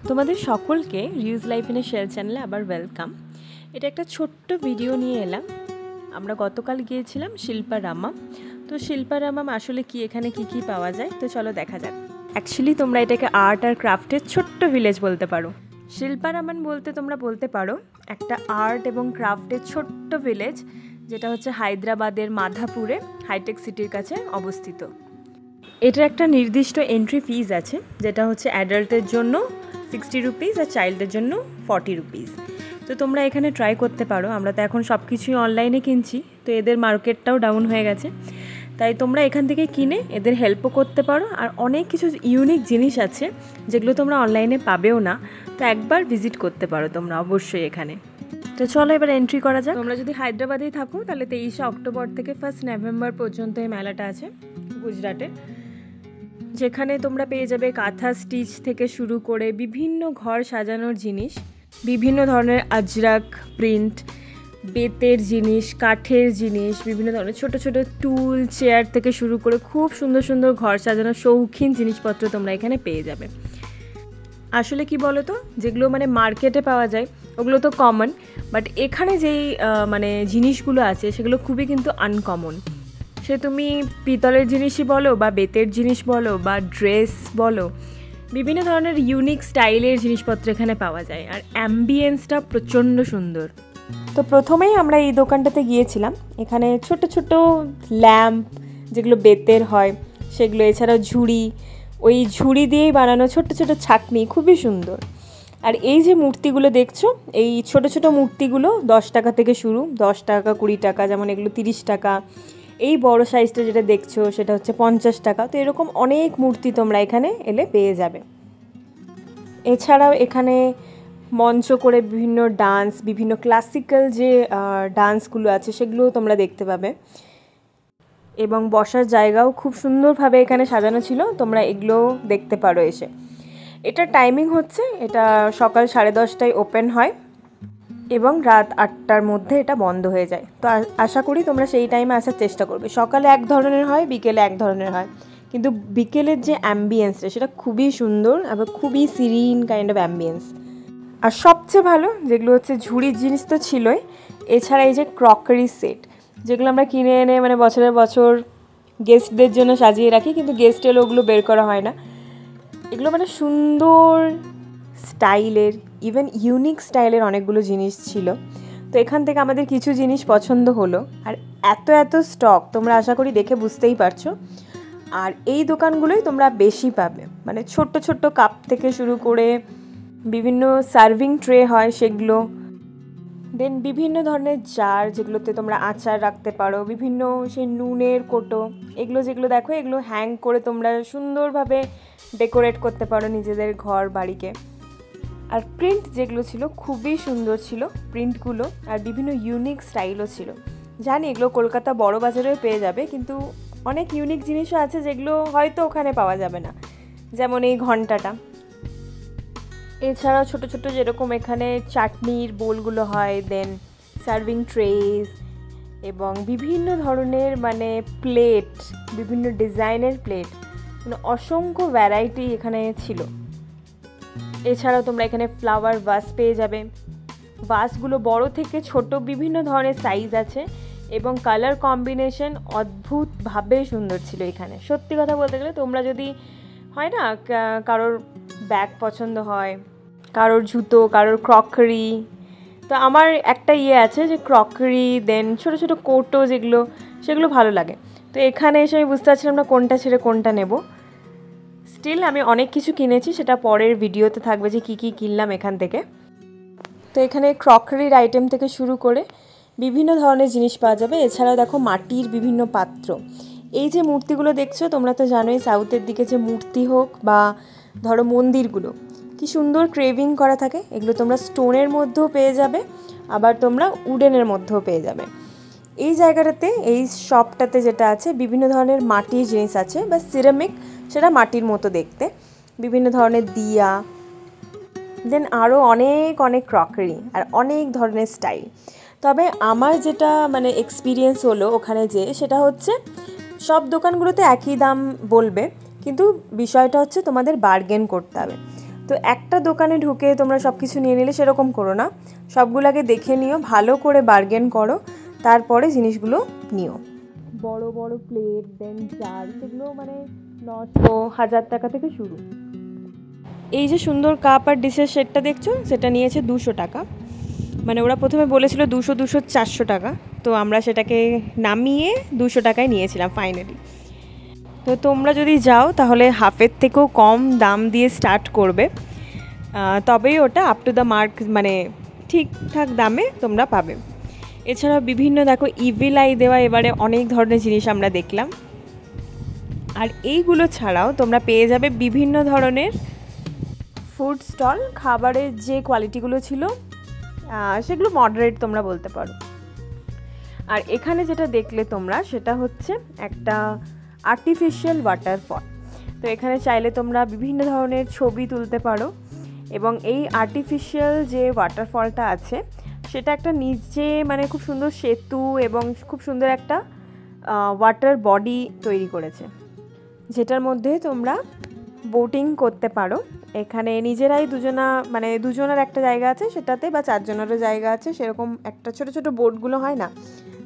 তোমাদের সকলকে reuse life in a shell চ্যানেলে আবার ওয়েলকাম। এটা একটা ছোট্ট ভিডিও নিয়ে এলাম। আমরা গতকাল গিয়েছিলাম শিল্পারামাম। তো শিল্পারামাম আসলে কি, এখানে কি কি পাওয়া যায়, তো চলো দেখা যাক। অ্যাকচুয়ালি তোমরা এটাকে আর্ট আর ক্রাফটের ছোট্ট ভিলেজ বলতে পারো। শিল্পারামাম বলতে তোমরা বলতে পারো একটা আর্ট এবং ক্রাফটের ছোট্ট ভিলেজ, যেটা হচ্ছে হায়দ্রাবাদের মাধাপুরে হাইটেক সিটির কাছে অবস্থিত। এটার একটা নির্দিষ্ট এন্ট্রি ফিজ আছে, যেটা হচ্ছে অ্যাডাল্টের জন্য 60 রুপিস আর চাইল্ডের জন্য 40 রুপিস। তো তোমরা এখানে ট্রাই করতে পারো। আমরা তো এখন সব কিছুই অনলাইনে কিনছি, তো এদের মার্কেটটাও ডাউন হয়ে গেছে, তাই তোমরা এখান থেকে কিনে এদের হেল্পও করতে পারো। আর অনেক কিছু ইউনিক জিনিস আছে যেগুলো তোমরা অনলাইনে পাবেও না, তো একবার ভিজিট করতে পারো তোমরা অবশ্যই এখানে। তো চলো এবার এন্ট্রি করা যাক। তোমরা যদি হায়দ্রাবাদেই থাকো তাহলে 23শে অক্টোবর থেকে 1 নভেম্বর পর্যন্ত এই মেলাটা আছে গুজরাটে, যেখানে তোমরা পেয়ে যাবে কাঁথা স্টিচ থেকে শুরু করে বিভিন্ন ঘর সাজানোর জিনিস, বিভিন্ন ধরনের আজরাক প্রিন্ট, বেতের জিনিস, কাঠের জিনিস, বিভিন্ন ধরনের ছোট ছোট টুল, চেয়ার থেকে শুরু করে খুব সুন্দর সুন্দর ঘর সাজানোর শৌখিন জিনিসপত্র তোমরা এখানে পেয়ে যাবে। আসলে কি বলো তো, যেগুলো মানে মার্কেটে পাওয়া যায় ওগুলো তো কমন, বাট এখানে যেই জিনিসগুলো আছে সেগুলো খুবই কিন্তু আনকমন। সে তুমি পিতলের জিনিসই বলো বা বেতের জিনিস বলো বা ড্রেস বলো, বিভিন্ন ধরনের ইউনিক স্টাইলের জিনিসপত্র এখানে পাওয়া যায়। আর অ্যাম্বিয়েন্সটা প্রচণ্ড সুন্দর। তো প্রথমেই আমরা এই দোকানটাতে গিয়েছিলাম। এখানে ছোট ছোট ল্যাম্প যেগুলো বেতের হয় সেগুলো, এছাড়াও ঝুড়ি, ওই ঝুড়ি দিয়েই বানানো ছোট ছোট ছাকনি, খুবই সুন্দর। আর এই যে মূর্তিগুলো দেখছো, এই ছোট ছোট মূর্তিগুলো 10 টাকা থেকে শুরু, 10 টাকা 20 টাকা, যেমন এগুলো 30 টাকা। এই বড় সাইজটা যেটা দেখছো সেটা হচ্ছে 50 টাকা। তো এরকম অনেক মূর্তি তোমরা এখানে এলে পেয়ে যাবে। এছাড়াও এখানে মঞ্চ করে বিভিন্ন ডান্স, বিভিন্ন ক্লাসিক্যাল যে ডান্সগুলো আছে সেগুলোও তোমরা দেখতে পাবে, এবং বসার জায়গাও খুব সুন্দরভাবে এখানে সাজানো ছিল, তোমরা এগুলো দেখতে পারো এসে। এটার টাইমিং হচ্ছে, এটা সকাল 10:30টায় ওপেন হয় এবং রাত 8টার মধ্যে এটা বন্ধ হয়ে যায়। তো আশা করি তোমরা সেই টাইমে আসার চেষ্টা করবে। সকালে এক ধরনের হয়, বিকেলে এক ধরনের হয়, কিন্তু বিকেলের যে অ্যাম্বিয়েন্সটা সেটা খুবই সুন্দর এবং খুবই সিরিন কাইন্ড অফ অ্যাম্বিয়েন্স। আর সবচেয়ে ভালো যেগুলো হচ্ছে ঝুড়ির জিনিস তো ছিলই, এছাড়া এই যে ক্রকারি সেট, যেগুলো আমরা কিনে এনে বছরের বছর গেস্টদের জন্য সাজিয়ে রাখি, কিন্তু গেস্ট এলে ওগুলো বের করা হয় না। এগুলো সুন্দর স্টাইলের, ইভেন ইউনিক স্টাইলের অনেকগুলো জিনিস ছিল। তো এখান থেকে আমাদের কিছু জিনিস পছন্দ হলো। আর এত এত স্টক, তোমরা আশা করি দেখে বুঝতেই পারছো। আর এই দোকানগুলোই তোমরা বেশি পাবে, ছোট্ট ছোট্ট কাপ থেকে শুরু করে বিভিন্ন সার্ভিং ট্রে হয় সেগুলো, দেন বিভিন্ন ধরনের জার যেগুলোতে তোমরা আচার রাখতে পারো, বিভিন্ন সেই নুনের কোটো, এগুলো যেগুলো দেখো এগুলো হ্যাং করে তোমরা সুন্দরভাবে ডেকোরেট করতে পারো নিজেদের ঘর বাড়িকে। আর প্রিন্ট যেগুলো ছিল খুবই সুন্দর ছিল প্রিন্টগুলো, আর বিভিন্ন ইউনিক স্টাইলও ছিল। জানি এগুলো কলকাতা বড় বাজারেও পেয়ে যাবে, কিন্তু অনেক ইউনিক জিনিসও আছে যেগুলো হয়তো ওখানে পাওয়া যাবে না, যেমন এই ঘন্টাটা। এছাড়াও ছোট ছোট যেরকম এখানে চাটনির বোলগুলো হয়, দেন সার্ভিং ট্রেস এবং বিভিন্ন ধরনের প্লেট, বিভিন্ন ডিজাইনের প্লেট, অসংখ্য ভ্যারাইটি এখানে ছিল। এছাড়াও তোমরা এখানে ফ্লাওয়ার ভাস পেয়ে যাবে। ভাসগুলো বড় থেকে ছোট বিভিন্ন ধরনের সাইজ আছে, এবং কালার কম্বিনেশন অদ্ভুতভাবে সুন্দর ছিল এখানে। সত্যি কথা বলতে গেলে, তোমরা যদি হয় না কারোর ব্যাগ পছন্দ হয়, কারোর জুতো, কারোর ক্রকারি, তো আমার একটা আছে যে ক্রকারি, দেন ছোটো ছোটো কোটো যেগুলো, সেগুলো ভালো লাগে। তো এখানে এসে আমি বুঝতে পারছিলাম না কোনটা ছেড়ে কোনটা নেব। স্টিল আমি অনেক কিছু কিনেছি, সেটা পরের ভিডিওতে থাকবে যে কী কী কিনলাম এখান থেকে। তো এখানে ক্রকারির আইটেম থেকে শুরু করে বিভিন্ন ধরনের জিনিস পাওয়া যাবে। এছাড়াও দেখো মাটির বিভিন্ন পাত্র, এই যে মূর্তিগুলো দেখছো, তোমরা তো জানোই সাউথের দিকে যে মূর্তি হোক বা ধরো মন্দিরগুলো কি সুন্দর ক্রেভিং করা থাকে, এগুলো তোমরা স্টোনের মধ্যেও পেয়ে যাবে, আবার তোমরা উডেনের মধ্যেও পেয়ে যাবে। এই জায়গাটাতে, এই শপটাতে যেটা আছে, বিভিন্ন ধরনের মাটির জিনিস আছে বা সিরামিক, সেটা মাটির মতো দেখতে, বিভিন্ন ধরনের দিয়া, দেন আরও অনেক অনেক ক্রকারি আর অনেক ধরনের স্টাইল। তবে আমার যেটা এক্সপিরিয়েন্স হলো ওখানে সেটা হচ্ছে সব দোকানগুলোতে একই দাম বলবে, কিন্তু বিষয়টা হচ্ছে তোমাদের বার্গেন করতে হবে। তো একটা দোকানে ঢুকে তোমরা সব কিছু নিয়ে নিলে সেরকম করো না, সবগুলোকে দেখে নিও, ভালো করে বার্গেন করো, তারপরে জিনিসগুলো নিও। বড় বড় প্লেট দেন জার, সেগুলো মানে 900-1000 টাকা থেকে শুরু। এই যে সুন্দর কাপ আর ডিশের সেটটা দেখছো, সেটা নিয়েছে 200 টাকা। মানে ওরা প্রথমে বলেছিল 200-400 টাকা, তো আমরা সেটাকে নামিয়ে 200 টাকায় নিয়েছিলাম ফাইনালি। তো তোমরা যদি যাও তাহলে হাফের থেকেও কম দাম দিয়ে স্টার্ট করবে, তবেই ওটা আপ টু দ্য মার্ক মানে ঠিকঠাক দামে তোমরা পাবে। এছাড়াও বিভিন্ন দেখো ইভিল আই দেওয়া এবারে অনেক ধরনের জিনিস আমরা দেখলাম। আর এইগুলো ছাড়াও তোমরা পেয়ে যাবে বিভিন্ন ধরনের ফুড স্টল, খাবারের যে কোয়ালিটিগুলো ছিল সেগুলো মডারেট তোমরা বলতে পারো। আর এখানে যেটা দেখলে তোমরা সেটা হচ্ছে একটা আর্টিফিশিয়াল ওয়াটারফল। তো এখানে চাইলে তোমরা বিভিন্ন ধরনের ছবি তুলতে পারো, এবং এই আর্টিফিশিয়াল যে ওয়াটারফলটা আছে সেটা একটা নিচে মানে খুব সুন্দর সেতু এবং খুব সুন্দর একটা ওয়াটার বডি তৈরি করেছে, যেটার মধ্যে তোমরা বোটিং করতে পারো। এখানে নিজেরাই দুজনের একটা জায়গা আছে সেটাতে, বা 4 জনেরও জায়গা আছে, সেরকম একটা ছোট ছোট বোটগুলো হয় না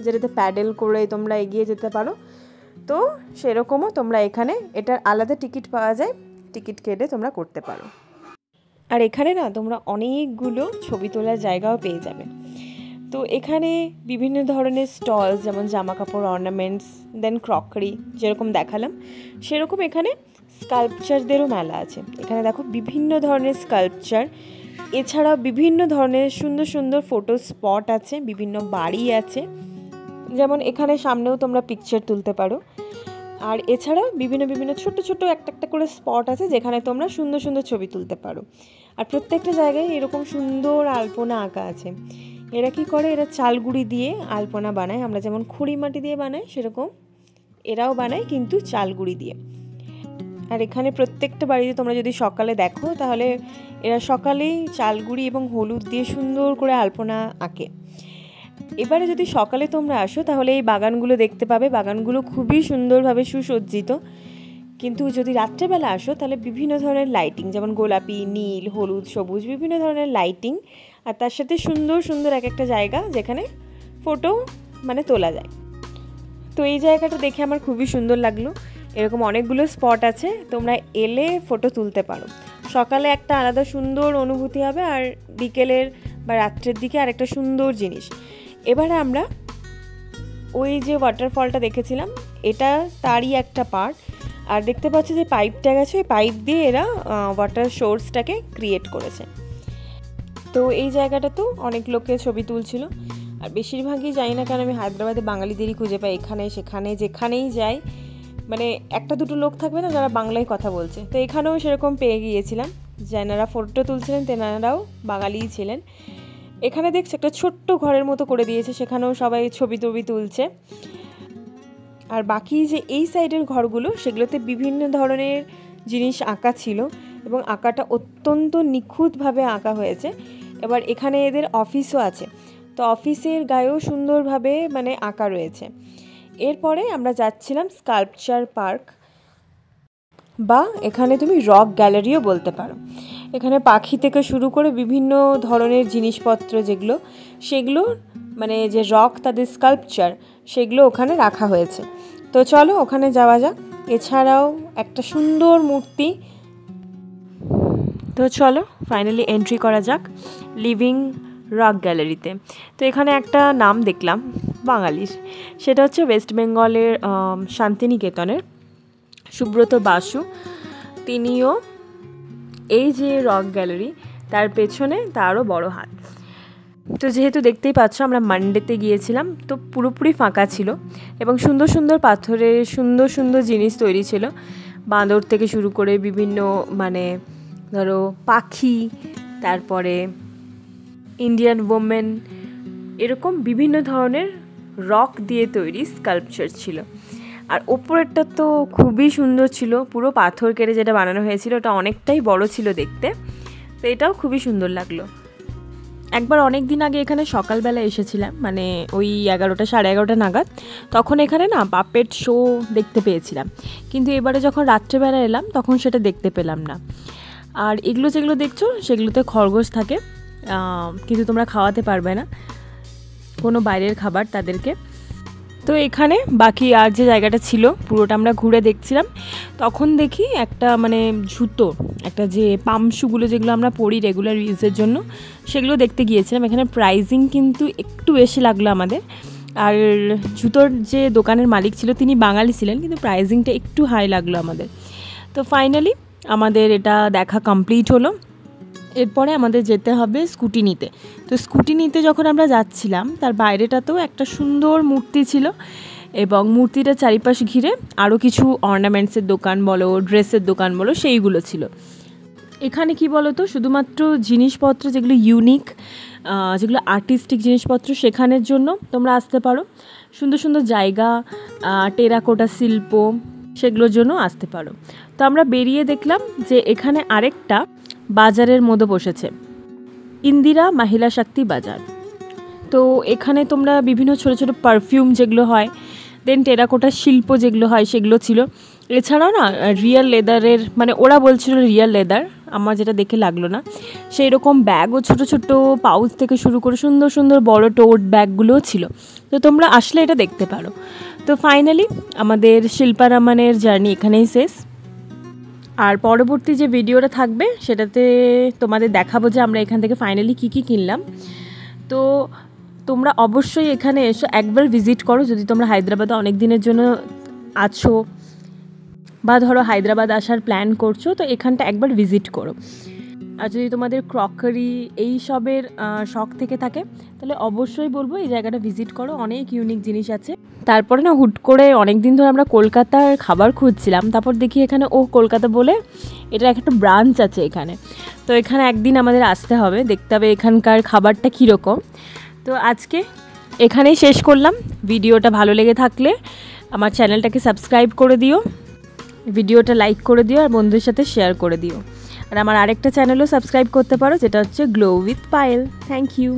যেটাতে প্যাডেল করে তোমরা এগিয়ে যেতে পারো, তো সেরকমও তোমরা এখানে, এটার আলাদা টিকিট পাওয়া যায়, টিকিট কেটে তোমরা করতে পারো। আর এখানে না তোমরা অনেকগুলো ছবি তোলার জায়গাও পেয়ে যাবে। তো এখানে বিভিন্ন ধরনের স্টলস, যেমন জামা কাপড়, অর্নামেন্টস, দেন ক্রকারি যেরকম দেখালাম, সেরকম এখানে স্কাল্পচারদেরও মেলা আছে। এখানে দেখো বিভিন্ন ধরনের স্কাল্পচার, এছাড়াও বিভিন্ন ধরনের সুন্দর সুন্দর ফটো স্পট আছে, বিভিন্ন বাড়ি আছে, যেমন এখানে সামনেও তোমরা পিকচার তুলতে পারো। আর এছাড়াও বিভিন্ন বিভিন্ন ছোট ছোট একটা একটা করে স্পট আছে যেখানে তোমরা সুন্দর সুন্দর ছবি তুলতে পারো। আর প্রত্যেকটা জায়গায় এরকম সুন্দর আলপনা আঁকা আছে। এরা কি করে, এরা চালগুড়ি দিয়ে আলপনা বানায়, আমরা যেমন খড়ি মাটি দিয়ে বানাই সেরকম এরাও বানায়, কিন্তু চালগুড়ি দিয়ে। আর এখানে প্রত্যেকটা বাড়িতে তোমরা যদি সকালে দেখো তাহলে এরা সকালেই চালগুড়ি এবং হলুদ দিয়ে সুন্দর করে আলপনা আঁকে। এবারে যদি সকালে তোমরা আসো তাহলে এই বাগানগুলো দেখতে পাবে, বাগানগুলো খুবই সুন্দরভাবে সুসজ্জিত। কিন্তু যদি রাত্রেবেলা আসো তাহলে বিভিন্ন ধরনের লাইটিং, যেমন গোলাপি, নীল, হলুদ, সবুজ, বিভিন্ন ধরনের লাইটিং, আর তার সাথে সুন্দর সুন্দর এক একটা জায়গা যেখানে ফটো মানে তোলা যায়। তো এই জায়গাটা দেখে আমার খুবই সুন্দর লাগলো। এরকম অনেকগুলো স্পট আছে, তোমরা এলে ফটো তুলতে পারো। সকালে একটা আলাদা সুন্দর অনুভূতি হবে, আর বিকেলের বা রাত্রের দিকে আর একটা সুন্দর জিনিস। এবারে আমরা ওই যে ওয়াটারফলটা দেখেছিলাম এটা তারই একটা পার্ট। আর দেখতে পাচ্ছি যে পাইপটা গেছে, ওই পাইপ দিয়ে এরা ওয়াটার সোর্সটাকে ক্রিয়েট করেছে। তো এই জায়গাটা তো অনেক লোকে ছবি তুলছিল, আর বেশিরভাগই জানি না কেন আমি হায়দ্রাবাদে বাঙালিদেরই খুঁজে পাই, এখানে সেখানে যেখানেই যাই, মানে একটা দুটো লোক থাকবে না যারা বাংলায় কথা বলছে। তো এখানেও সেরকম পেয়ে গিয়েছিলাম, যারা ফটো তুলছিলেন তেনারাও বাঙালিই ছিলেন। এখানে দেখছি একটা ছোট্ট ঘরের মতো করে দিয়েছে, সেখানেও সবাই ছবি টবি তুলছে। আর বাকি যে এই সাইডের ঘরগুলো সেগুলোতে বিভিন্ন ধরনের জিনিস আঁকা ছিল, এবং আঁকাটা অত্যন্ত নিখুঁতভাবে আঁকা হয়েছে। এবার এখানে এদের অফিসও আছে, তো অফিসের গায়েও সুন্দরভাবে মানে আঁকা রয়েছে। এরপরে আমরা যাচ্ছিলাম স্কাল্পচার পার্ক, বা এখানে তুমি রক গ্যালারিও বলতে পারো। এখানে পাখি থেকে শুরু করে বিভিন্ন ধরনের জিনিসপত্র যেগুলো, সেগুলো মানে যে রক তাদের স্কাল্পচার সেগুলো ওখানে রাখা হয়েছে। তো চলো ওখানে যাওয়া যাক। এছাড়াও একটা সুন্দর মূর্তি। তো চলো ফাইনালি এন্ট্রি করা যাক লিভিং রক গ্যালারিতে। তো এখানে একটা নাম দেখলাম বাঙালির, সেটা হচ্ছে ওয়েস্ট বেঙ্গলের শান্তিনিকেতনের সুব্রত বাসু। তিনিও এই যে রক গ্যালারি তার পেছনে তারও বড় হাত। তো যেহেতু দেখতেই পাচ্ছ আমরা মানডেতে গিয়েছিলাম, তো পুরোপুরি ফাঁকা ছিল, এবং সুন্দর সুন্দর পাথরের সুন্দর সুন্দর জিনিস তৈরি ছিল, বাঁদর থেকে শুরু করে বিভিন্ন মানে ধরো পাখি, তারপরে ইন্ডিয়ান ওমেন, এরকম বিভিন্ন ধরনের রক দিয়ে তৈরি স্কাল্পচার ছিল। আর ওপরেরটা তো খুবই সুন্দর ছিল, পুরো পাথর কেটে যেটা বানানো হয়েছিল ওটা অনেকটাই বড় ছিল দেখতে, তো এটাও খুবই সুন্দর লাগলো। একবার অনেক দিন আগে এখানে সকালবেলা এসেছিলাম, মানে ওই 11টা 11:30 নাগাদ, তখন এখানে না পাপেট শো দেখতে পেয়েছিলাম, কিন্তু এবারে যখন রাত্রেবেলা এলাম তখন সেটা দেখতে পেলাম না। আর এগুলো যেগুলো দেখছো সেগুলোতে খরগোশ থাকে, কিন্তু তোমরা খাওয়াতে পারবে না, কোনো বাইরের খাবার তাদেরকে। তো এখানে বাকি আর যে জায়গাটা ছিল পুরোটা আমরা ঘুরে দেখছিলাম। তখন দেখি একটা মানে জুতো, একটা যে পাম্প শুগুলো যেগুলো আমরা পরি রেগুলার ইউজের জন্য, সেগুলো দেখতে গিয়েছিলাম। এখানে প্রাইজিং কিন্তু একটু বেশি লাগলো আমাদের। আর জুতোর যে দোকানের মালিক ছিল তিনি বাঙালি ছিলেন, কিন্তু প্রাইজিংটা একটু হাই লাগলো আমাদের। তো ফাইনালি আমাদের এটা দেখা কমপ্লিট হলো। এরপরে আমাদের যেতে হবে স্কুটি নিতে। তো স্কুটি নিতে যখন আমরা যাচ্ছিলাম, তার বাইরেটাতেও একটা সুন্দর মূর্তি ছিল এবং মূর্তিটার চারিপাশ ঘিরে আরও কিছু অর্নামেন্টসের দোকান বলো, ড্রেসের দোকান বলো, সেইগুলো ছিল। এখানে কি বলো তো, শুধুমাত্র জিনিসপত্র যেগুলো ইউনিক, যেগুলো আর্টিস্টিক জিনিসপত্র শেখানোর জন্য তোমরা আসতে পারো। সুন্দর সুন্দর জায়গা, টেরাকোটা শিল্প, সেগুলোর জন্য আসতে পারো। তো আমরা বেরিয়ে দেখলাম যে এখানে আরেকটা বাজারের মধ্যে বসেছে, ইন্দিরা মহিলা শক্তি বাজার। তো এখানে তোমরা বিভিন্ন ছোটো ছোটো পারফিউম যেগুলো হয়, দেন টেরাকোটার শিল্প যেগুলো হয় সেগুলো ছিল। এছাড়াও না রিয়েল লেদারের, মানে ওরা বলছিল রিয়েল লেদার, আমার যেটা দেখে লাগলো না, সেই রকম ব্যাগও ছোটো ছোটো পাউচ থেকে শুরু করে সুন্দর সুন্দর বড় টোট ব্যাগগুলোও ছিল। তো তোমরা আসলে এটা দেখতে পারো। তো ফাইনালি আমাদের শিল্পারামানের জার্নি এখানেই শেষ। আর পরবর্তী যে ভিডিওটা থাকবে সেটাতে তোমাদের দেখাবো যে আমরা এখান থেকে ফাইনালি কী কী কিনলাম। তো তোমরা অবশ্যই এখানে এসো, একবার ভিজিট করো যদি তোমরা হায়দ্রাবাদে অনেক দিনের জন্য আছো বা ধরো হায়দ্রাবাদ আসার প্ল্যান করছো, তো এখানটা একবার ভিজিট করো। আর যদি তোমাদের ক্রকারি এই সবের শখ থেকে থাকে তাহলে অবশ্যই বলবো এই জায়গাটা ভিজিট করো, অনেক ইউনিক জিনিস আছে। তারপরে না হুট করে অনেক দিন ধরে আমরা কলকাতার খাবার খুঁজছিলাম, তারপর দেখি এখানে কলকাতা বলে এটা একটা ব্রাঞ্চ আছে এখানে। তো এখানে একদিন আমাদের আসতে হবে, দেখতে হবে এখানকার খাবারটা কীরকম। তো আজকে এখানেই শেষ করলাম। ভিডিওটা ভালো লেগে থাকলে আমার চ্যানেলটাকে সাবস্ক্রাইব করে দিও, ভিডিওটা লাইক করে দিও আর বন্ধুদের সাথে শেয়ার করে দিও। আর আমার আরেকটা চ্যানেলও সাবস্ক্রাইব করতে পারো, যেটা হচ্ছে glow with Payel. Thank you.